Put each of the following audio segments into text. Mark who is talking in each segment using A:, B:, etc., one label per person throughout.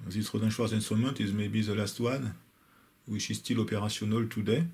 A: This Rosenschwarz instrument is maybe the last one, which is still operational today.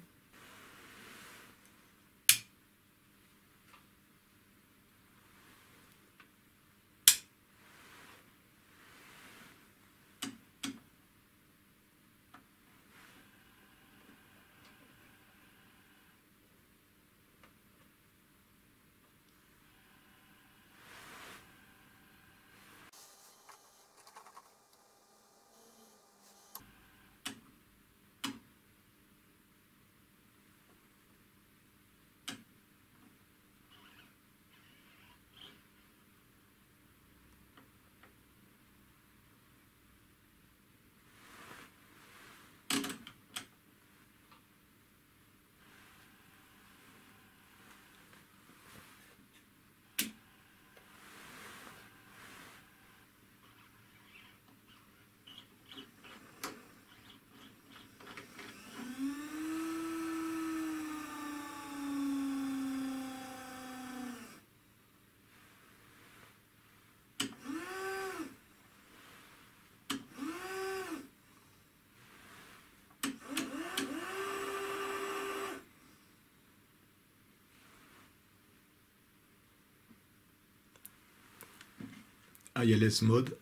A: ILS mode.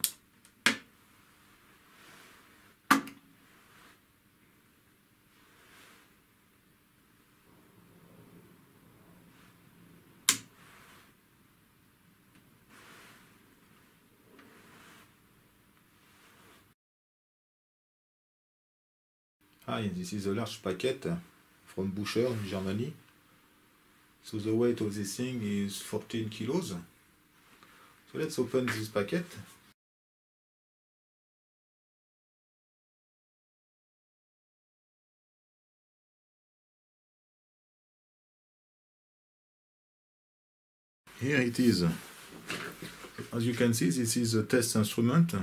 A: Hi, this is a large packet from Bucher in Germany. So the weight of this thing is 14 kilos. So let's open this packet. Here it is. As you can see, this is a test instrument.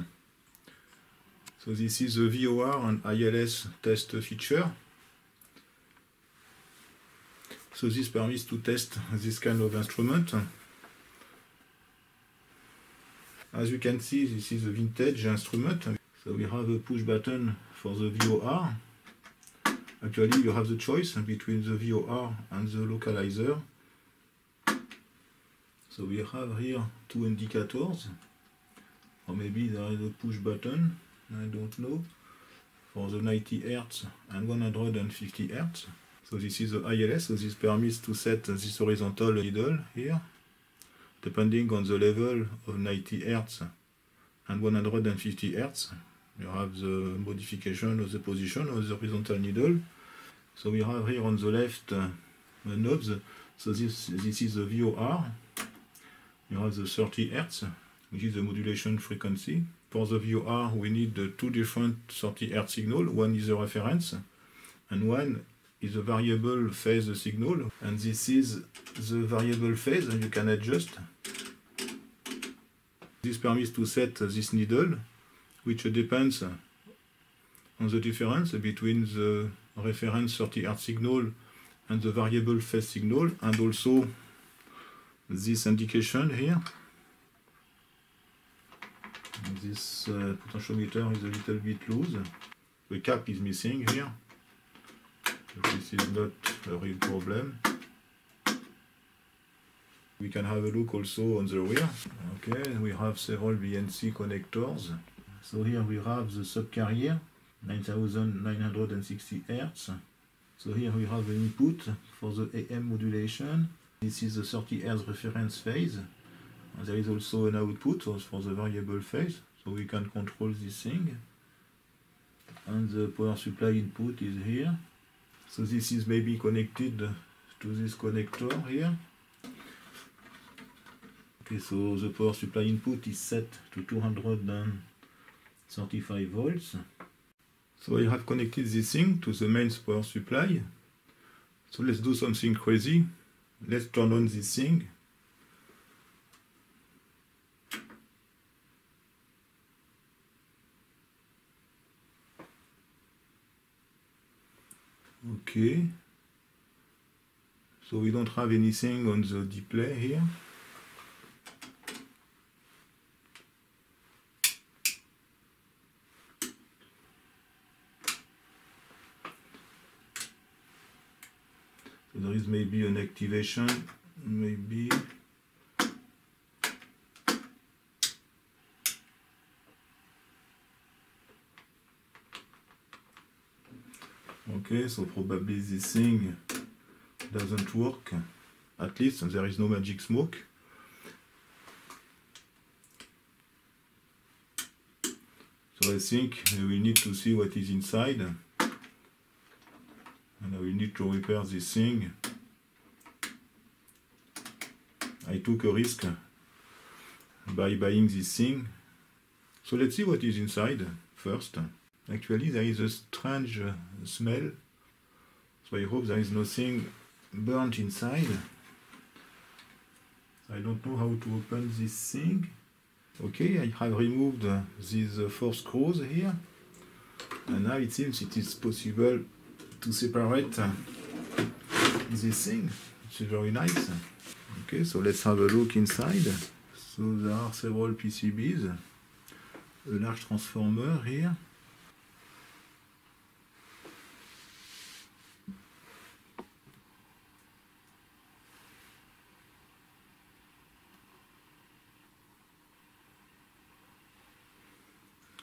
A: So this is the VOR and ILS test feature. So this permits to test this kind of instrument. As you can see, this is a vintage instrument. So we have a push button for the VOR. Actually, you have the choice between the VOR and the localizer. So we have here two indicators, or maybe there is a push button, I don't know, for the 90 Hz and 150 Hz. So this is the ILS, so this permits to set this horizontal needle here, depending on the level of 90 Hz and 150 Hz. You have the modification of the position of the horizontal needle. So we have here on the left knobs, so this is the VOR. You have the 30 Hz, which is the modulation frequency. For the VOR, we need two different 30 Hz signals. One is the reference, and one is a variable phase signal. And this is the variable phase, and you can adjust. This permits to set this needle, which depends on the difference between the reference 30 Hz signal and the variable phase signal, and also this indication here. This potentiometer is a little bit loose. The cap is missing here. This is not a real problem. We can have a look also on the rear. Okay, we have several BNC connectors. So here we have the subcarrier, 9960 Hz. So here we have an input for the AM modulation. This is the 30 Hz reference phase. And there is also an output for the variable phase, so we can control this thing. And the power supply input is here. So this is maybe connected to this connector here. Okay, so the power supply input is set to 235 volts. So I have connected this thing to the main power supply. So let's do something crazy. Let's turn on this thing. Okay. So we don't have anything on the display here. maybe an activation, maybe. Okay, so probably this thing doesn't work. At least there is no magic smoke. So I think we need to see what is inside. And I will need to repair this thing. I took a risk by buying this thing. So let's see what is inside first. Actually, there is a strange smell. So I hope there is nothing burnt inside. I don't know how to open this thing. Okay, I have removed these 4 screws here. And now it seems it is possible to separate this thing, which is very nice. Okay, so let's have a look inside. So there are several PCBs, a large transformer here.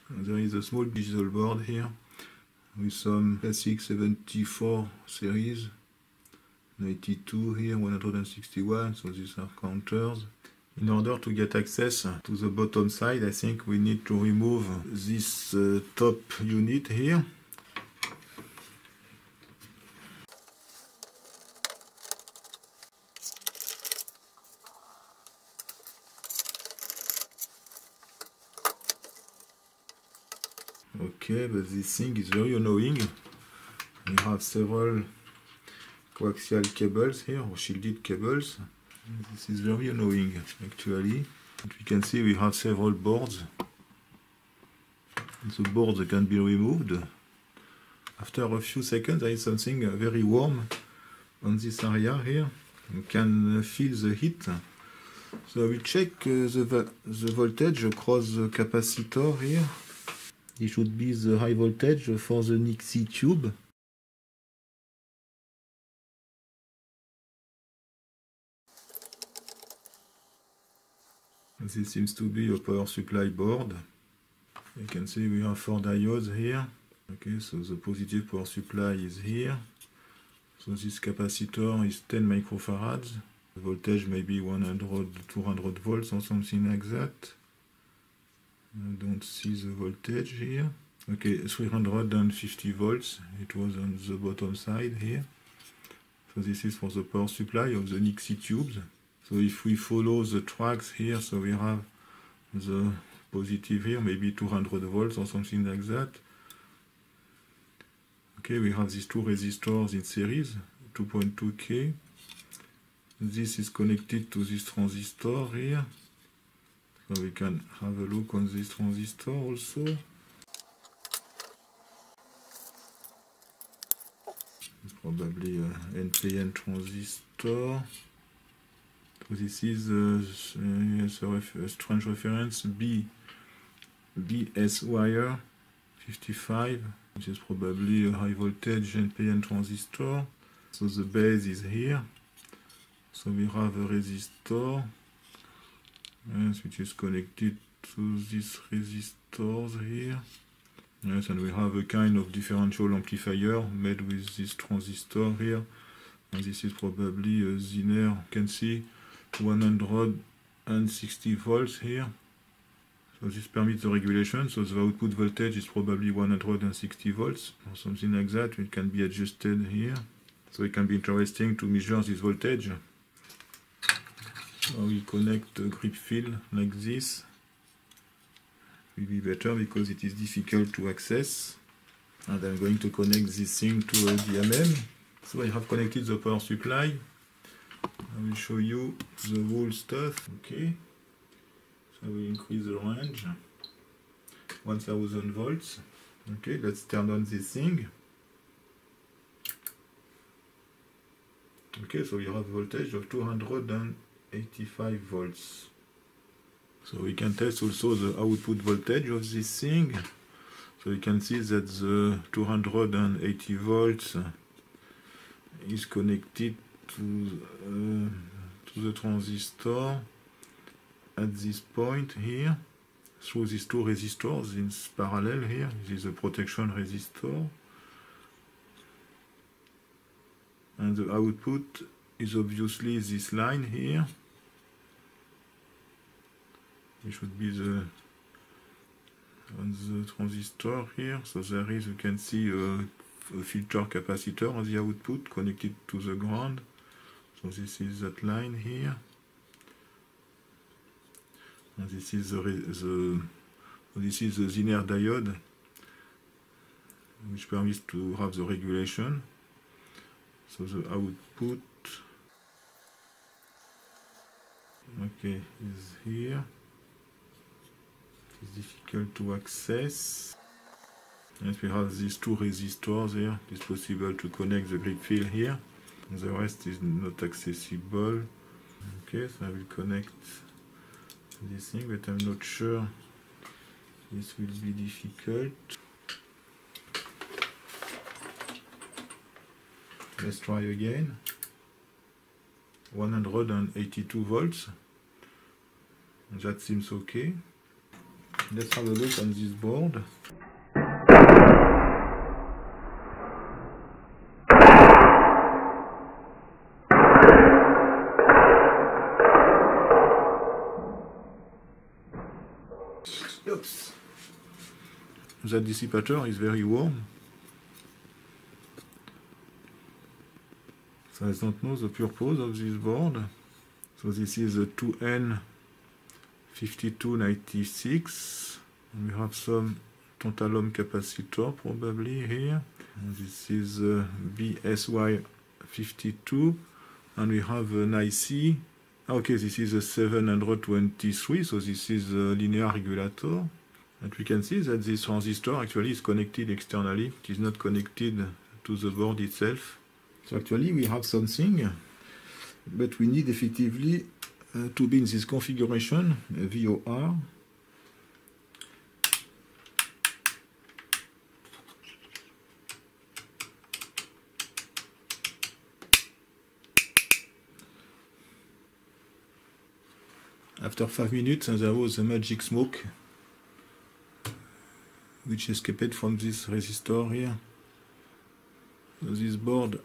A: There is a small digital board here with some classic 74 series, 92 here, 161, so these are counters. In order to get access to the bottom side, I think we need to remove this top unit here. Okay, but this thing is very annoying. We have several coaxial cables here, or shielded cables. This is very annoying, actually. But we can see we have several boards. The boards can be removed. After a few seconds, there is something very warm on this area here. You can feel the heat. So I will check the voltage across the capacitor here. It should be the high voltage for the Nixie tube. This seems to be a power supply board. You can see we have 4 diodes here. Okay, so the positive power supply is here. So this capacitor is 10 microfarads. The voltage may be 100, 200 volts or something like that. I don't see the voltage here. Okay, 350 volts. It was on the bottom side here. So this is for the power supply of the Nixie tubes. So if we follow the tracks here, so we have the positive here, maybe 200 volts or something like that. Okay, we have these 2 resistors in series, 2.2K. This is connected to this transistor here. So we can have a look on this transistor also. It's probably an NPN transistor. So this is yes, a strange reference, BS wire 55, which is probably a high voltage NPN transistor. So the base is here. So we have a resistor. Yes, which is connected to these resistors here. Yes, and we have a kind of differential amplifier made with this transistor here. And this is probably a Zener. You can see 160 volts here. So this permits the regulation. So the output voltage is probably 160 volts or something like that. It can be adjusted here. So it can be interesting to measure this voltage. We connect a grip fill like this. It will be better because it is difficult to access. And I'm going to connect this thing to a DMM. So I have connected the power supply. I will show you the whole stuff. Okay. So we increase the range. 1000 volts. Okay, let's turn on this thing. Okay, so we have voltage of 285 volts. So we can test also the output voltage of this thing. So you can see that the 280 volts is connected to the transistor at this point here through these two resistors in parallel here. This is a protection resistor, and the output is obviously this line here. It should be the on the transistor here. So there is, you can see a filter capacitor on the output connected to the ground. So this is that line here, and this is the Zener diode, which permits to have the regulation. So the output, okay, is here. It's difficult to access. And we have these two resistors here. It's possible to connect the grid field here. The rest is not accessible. Okay, so I will connect this thing, but I'm not sure this will be difficult. Let's try again. 182 volts. That seems okay. Let's have a look on this board. Oops. The dissipator is very warm. So I don't know the purpose of this board. So this is a 2N5296. We have some tantalum capacitor probably here. And this is BSY52, and we have an IC. Okay, this is a 723, so this is a linear regulator. And we can see that this transistor actually is connected externally. It is not connected to the board itself. So actually we have something, but we need effectively to be in this configuration, VOR. After 5 minutes, there was a magic smoke which escaped from this resistor here. So this board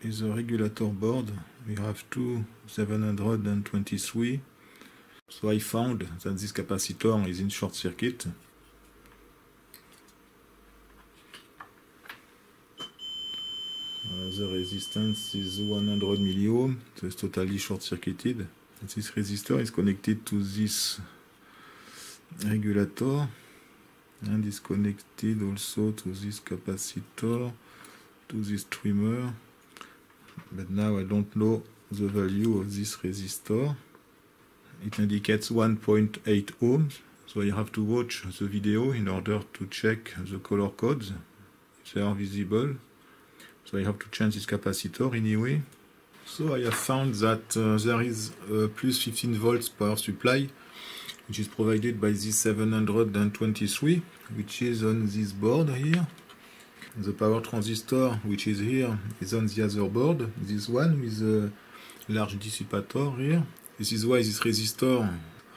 A: is a regulator board. We have two 723. So I found that this capacitor is in short circuit. The resistance is 100 milliohm, so it's totally short circuited. This resistor is connected to this regulator and is connected also to this capacitor, to this trimmer. But now I don't know the value of this resistor. It indicates 1.8 ohms, so I have to watch the video in order to check the color codes if they are visible. So I have to change this capacitor anyway. So I have found that there is a plus 15 volts power supply, which is provided by this 723, which is on this board here. The power transistor, which is here, is on the other board, this one with a large dissipator here. This is why this resistor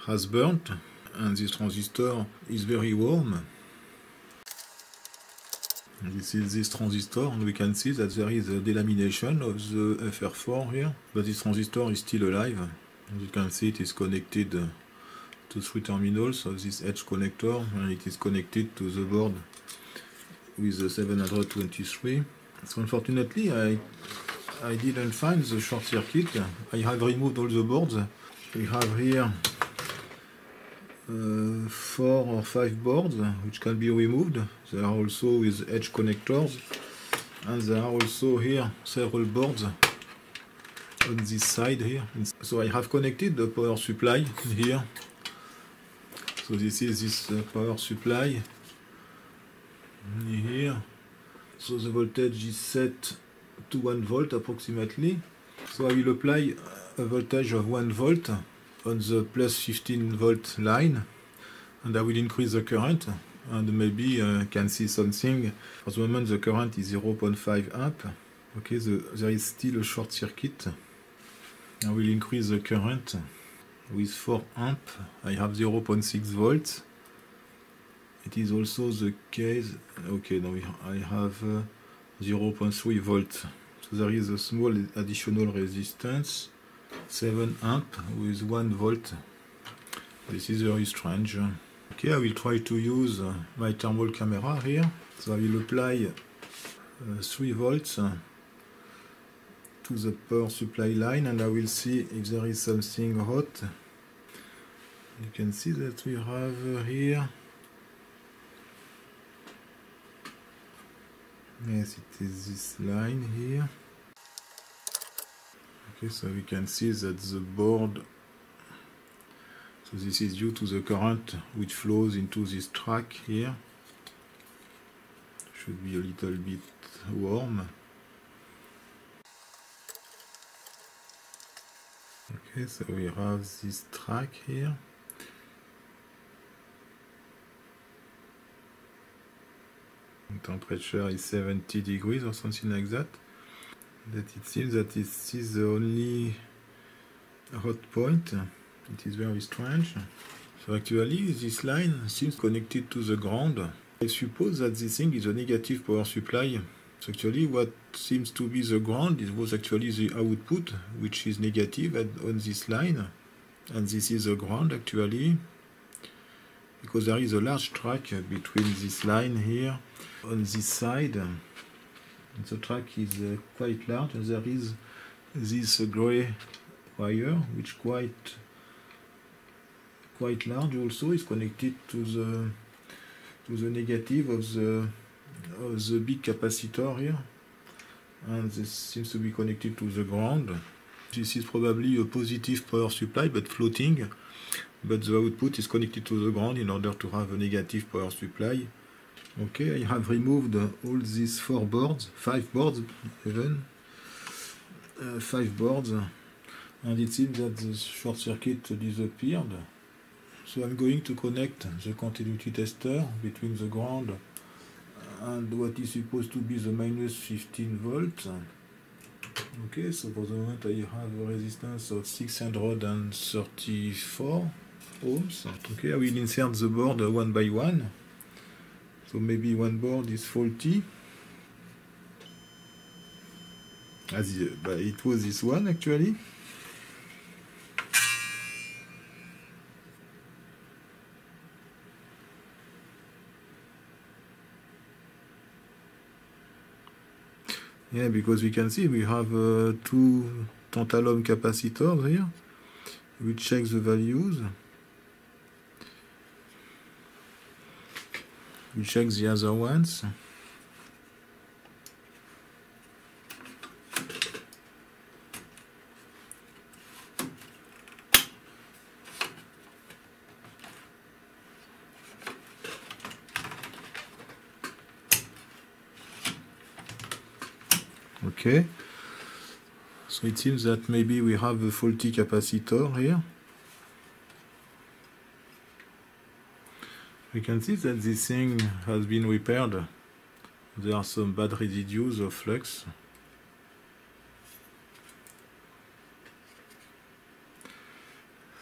A: has burnt, and this transistor is very warm. This is this transistor, and we can see that there is a delamination of the FR4 here, but this transistor is still alive. As you can see, it is connected to 3 terminals of this edge connector, and it is connected to the board with the 723. So unfortunately, I didn't find the short circuit. I have removed all the boards. We have here 4 or 5 boards which can be removed. They are also with edge connectors, and there are also here several boards on this side here. So I have connected the power supply here. So this is this power supply here. So the voltage is set to 1 volt approximately. So I will apply a voltage of 1 volt on the plus 15 volt line, and I will increase the current, and maybe I can see something. For the moment the current is 0.5 amp. Okay, there is still a short circuit. I will increase the current with 4 amp. I have 0.6 volts. It is also the case. Okay, now I have 0.3 volts. So there is a small additional resistance, 7 amp with 1 volt. This is very strange. Okay, I will try to use my thermal camera here. So I will apply 3 volts to the power supply line, and I will see if there is something hot. You can see that we have here. Yes, it is this line here. Okay, so we can see that the board, so this is due to the current which flows into this track here. Should be a little bit warm. Okay, so we have this track here. The temperature is 70 degrees or something like that. That it seems that this is the only hot point. It is very strange. So actually this line seems connected to the ground. I suppose that this thing is a negative power supply. So actually what seems to be the ground was actually the output, which is negative on this line. And this is the ground actually, because there is a large track between this line here on this side. And the track is quite large, and there is this grey wire which quite large also is connected to the negative of the big capacitor here, and this seems to be connected to the ground. This is probably a positive power supply but floating, but the output is connected to the ground in order to have a negative power supply. Okay, I have removed all these 4 boards, 5 boards even, 5 boards, and it seems that the short circuit disappeared. So I'm going to connect the continuity tester between the ground and what is supposed to be the minus 15 volts. Okay, so for the moment I have a resistance of 634 ohms. Okay, I will insert the board one by one. So maybe one board is faulty. But it was this one actually. Yeah, because we can see we have 2 tantalum capacitors here. We check the values. We check the other ones. Okay, so it seems that maybe we have a faulty capacitor here. We can see that this thing has been repaired. There are some bad residues of flux.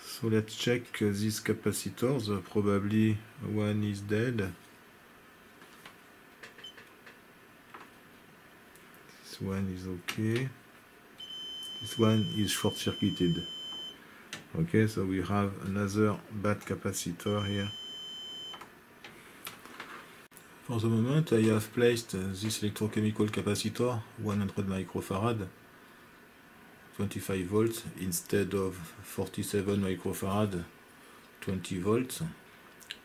A: So let's check these capacitors. Probably one is dead. This one is okay. This one is short-circuited. Okay, so we have another bad capacitor here. For the moment, I have placed this electrochemical capacitor, 100 microfarad, 25 volts, instead of 47 microfarad, 20 volts.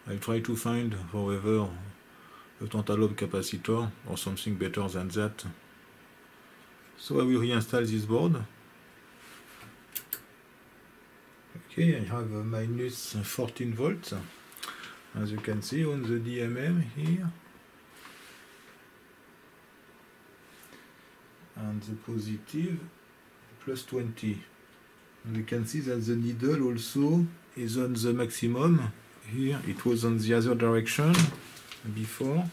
A: I'll try to find, however, a tantalum capacitor or something better than that. So I will reinstall this board. Okay, I have a minus 14 volts, as you can see on the DMM here. And the positive plus 20. And we can see that the needle also is on the maximum. Here it was on the other direction before.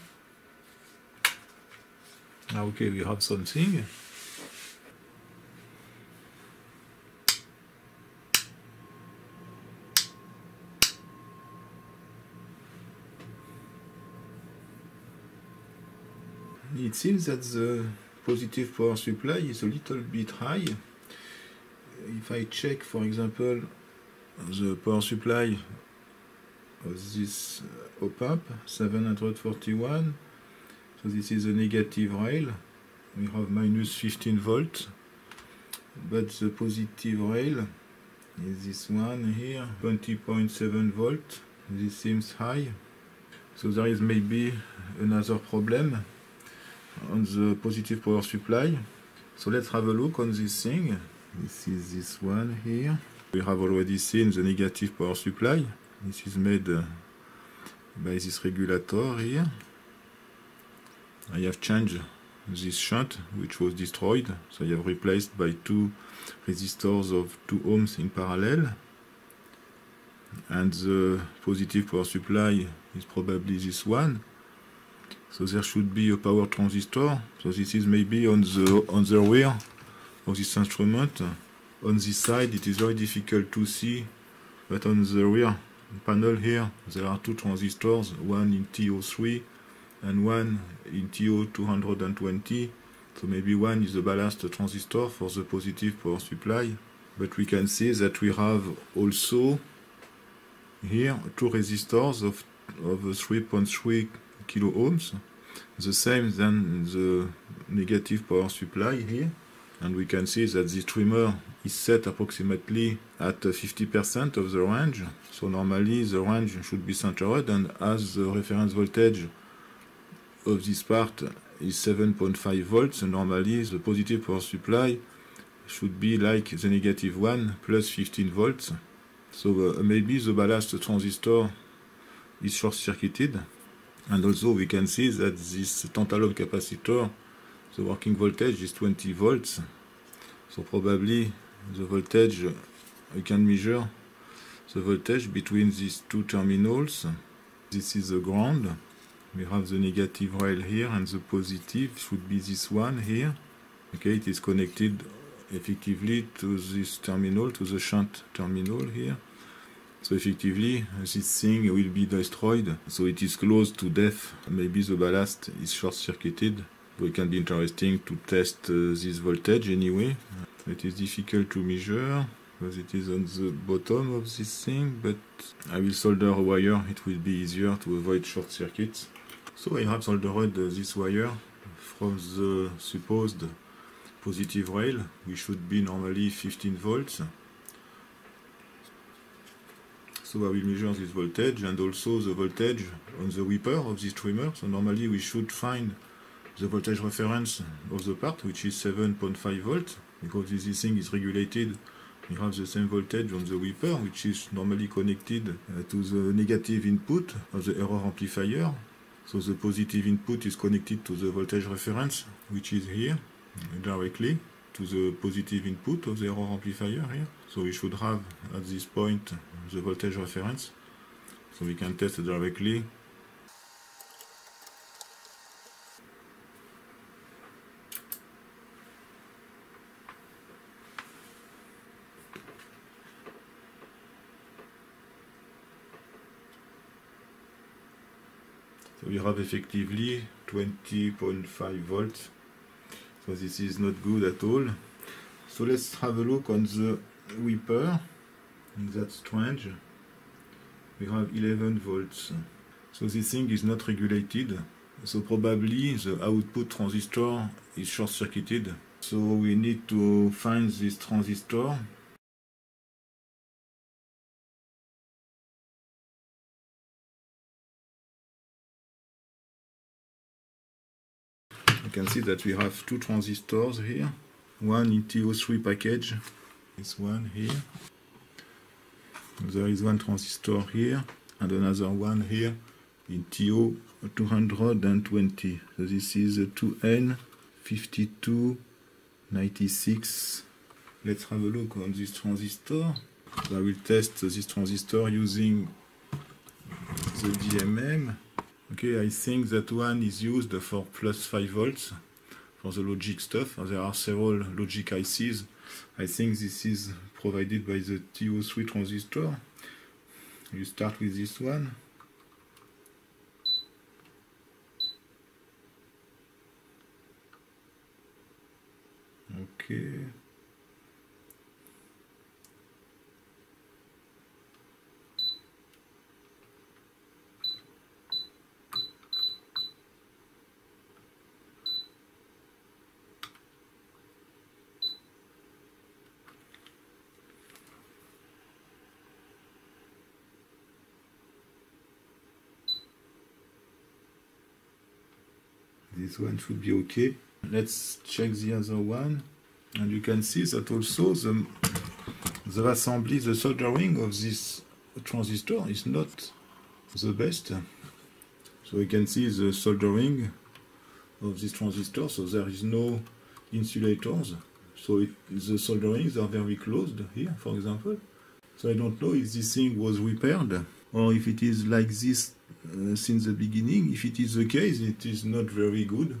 A: Okay, we have something. it seems that the positive power supply is a little bit high. If I check, for example, the power supply of this op-amp, 741, so this is a negative rail, we have minus 15 volts, but the positive rail is this one here, 20.7 volts. This seems high, so there is maybe another problem on the positive power supply. So let's have a look on this thing. This is this one here. We have already seen the negative power supply. This is made by this regulator here. I have changed this shunt which was destroyed, so I have replaced by two resistors of 2 ohms in parallel, and the positive power supply is probably this one. So there should be a power transistor. So this is maybe on the rear of this instrument. On this side it is very difficult to see, but on the rear panel here there are two transistors, one in TO3 and one in TO220. So maybe one is the ballast transistor for the positive power supply. But we can see that we have also here two resistors of 3.3 kilo ohms, the same than the negative power supply here. And we can see that the trimmer is set approximately at 50% of the range. So normally the range should be centered, and as the reference voltage of this part is 7.5 volts, and normally the positive power supply should be like the negative one plus 15 volts. So maybe the ballast transistor is short-circuited, and also we can see that this tantalum capacitor, the working voltage is 20 volts, so probably the voltage, we can measure the voltage between these two terminals. This is the ground, we have the negative rail here, and the positive should be this one here. Okay, it is connected effectively to this terminal, to the shunt terminal here. So effectively this thing will be destroyed, so it is close to death. Maybe the ballast is short-circuited. So it can be interesting to test this voltage anyway. It is difficult to measure because it is on the bottom of this thing, but I will solder a wire, it will be easier to avoid short circuits. So I have soldered this wire from the supposed positive rail, which should be normally 15 volts. So I will measure this voltage and also the voltage on the whipper of this trimmer. So normally we should find the voltage reference of the part, which is 7.5 volts, because this thing is regulated. We have the same voltage on the whipper, which is normally connected to the negative input of the error amplifier. So the positive input is connected to the voltage reference, which is here, directly to the positive input of the error amplifier here. So we should have at this point the voltage reference, so we can test directly. So we have effectively 20.5 volts. So this is not good at all. So let's have a look on the whipper. That's strange. We have 11 volts. So this thing is not regulated. So probably the output transistor is short-circuited. So we need to find this transistor. You can see that we have two transistors here. One in TO3 package. This one here. There is one transistor here and another one here in TO220. So this is a 2N5296. Let's have a look on this transistor. So I will test this transistor using the DMM. Okay, I think that one is used for plus 5 volts for the logic stuff. There are several logic ICs. I think this is provided by the TO3 transistor. You start with this one. Okay. This one should be okay. Let's check the other one. And you can see that also the assembly, the soldering of this transistor is not the best. So you can see the soldering of this transistor, so there is no insulators. So the solderings are very closed here, for example. So I don't know if this thing was repaired or if it is like this since the beginning. If it is the case, it is not very good,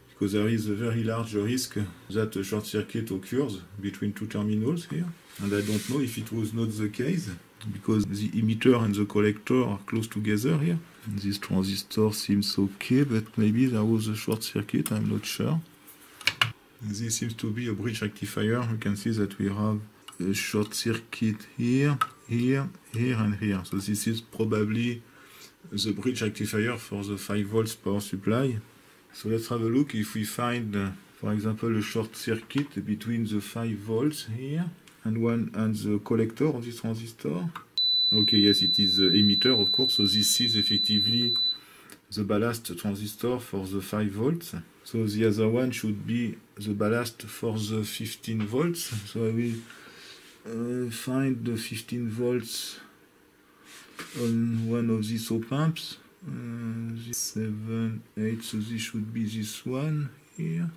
A: because there is a very large risk that a short circuit occurs between two terminals here. And I don't know if it was not the case, because the emitter and the collector are close together here. This transistor seems okay, but maybe there was a short circuit, I'm not sure. This seems to be a bridge rectifier. You can see that we have a short circuit here, here, here, and here. So this is probably the bridge rectifier for the 5 volts power supply. So let's have a look if we find, for example, a short circuit between the 5 volts here and the collector of this transistor. Okay, yes, it is the emitter, of course. So this is effectively the ballast transistor for the 5 volts. So the other one should be the ballast for the 15 volts. So I will find the 15 volts on one of these op amps. 7, 8, so this should be this one here.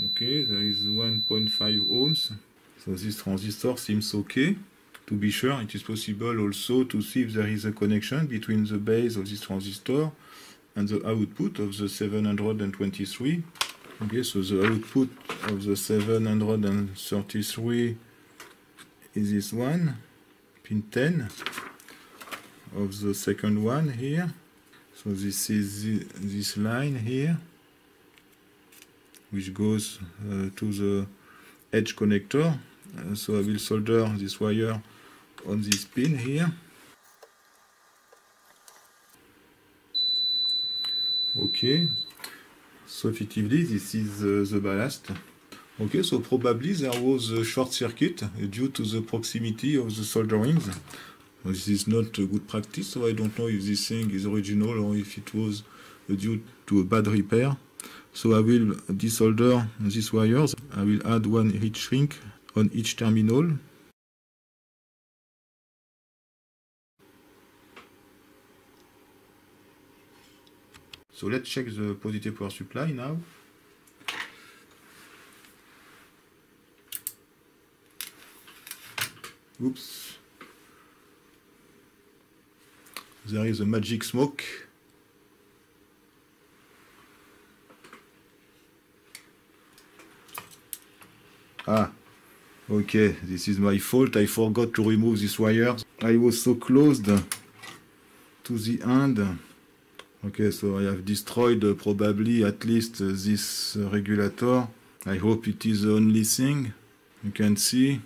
A: Okay, there is 1.5 ohms. So this transistor seems okay. To be sure, it is possible also to see if there is a connection between the base of this transistor and the output of the 723. Okay, so the output of the 733 is this one, pin 10 of the second one here. So this is this line here, which goes to the edge connector. So I will solder this wire on this pin here. Okay, so effectively this is the ballast. Okay, so probably there was a short circuit due to the proximity of the solderings. This is not a good practice, so I don't know if this thing is original or if it was due to a bad repair. So I will desolder these wires. I will add one heat shrink on each terminal. So let's check the positive power supply now. Oops. There is a magic smoke. Ah, okay, this is my fault. I forgot to remove this wire. I was so close to the end. Okay, so I have destroyed probably at least this regulator. I hope it is the only thing. You can see.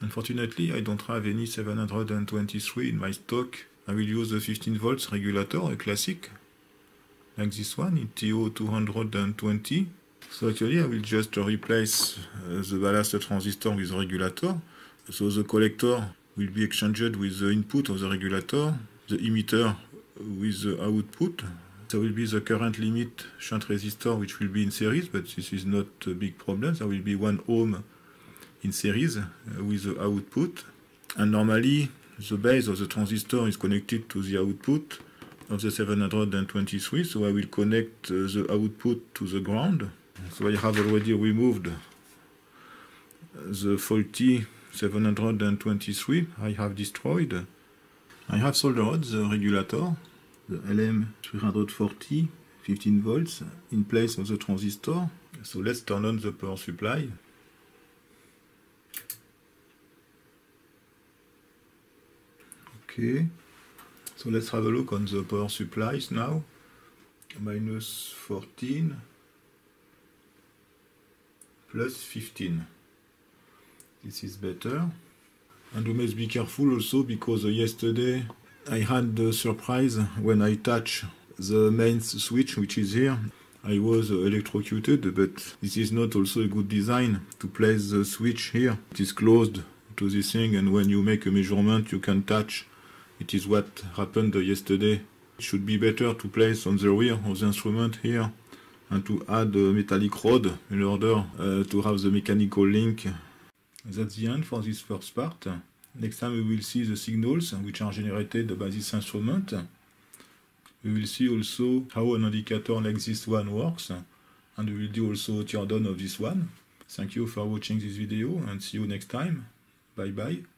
A: Unfortunately, I don't have any 723 in my stock. I will use the 15 volts regulator, a classic, like this one, in TO220. So actually, I will just replace the ballast transistor with the regulator. So the collector will be exchanged with the input of the regulator, the emitter with the output. There will be the current limit shunt resistor, which will be in series, but this is not a big problem. There will be 1 ohm in series with the output. And normally, the base of the transistor is connected to the output of the 723, so I will connect the output to the ground. So I have already removed the faulty 723 I have destroyed. I have soldered the regulator, the LM340 15 volts, in place of the transistor. So let's turn on the power supply. Okay, so let's have a look on the power supplies now. -14 plus 15. This is better. And we must be careful also because yesterday I had the surprise when I touch the main switch, which is here. I was electrocuted, but this is not also a good design to place the switch here. It is closed to this thing, and when you make a measurement you can touch. It is what happened yesterday. It should be better to place on the rear of the instrument here and to add a metallic rod in order to have the mechanical link. That's the end for this first part. Next time we will see the signals which are generated by this instrument. We will see also how an indicator like this one works, and we will do also a teardown of this one. Thank you for watching this video and see you next time. Bye bye.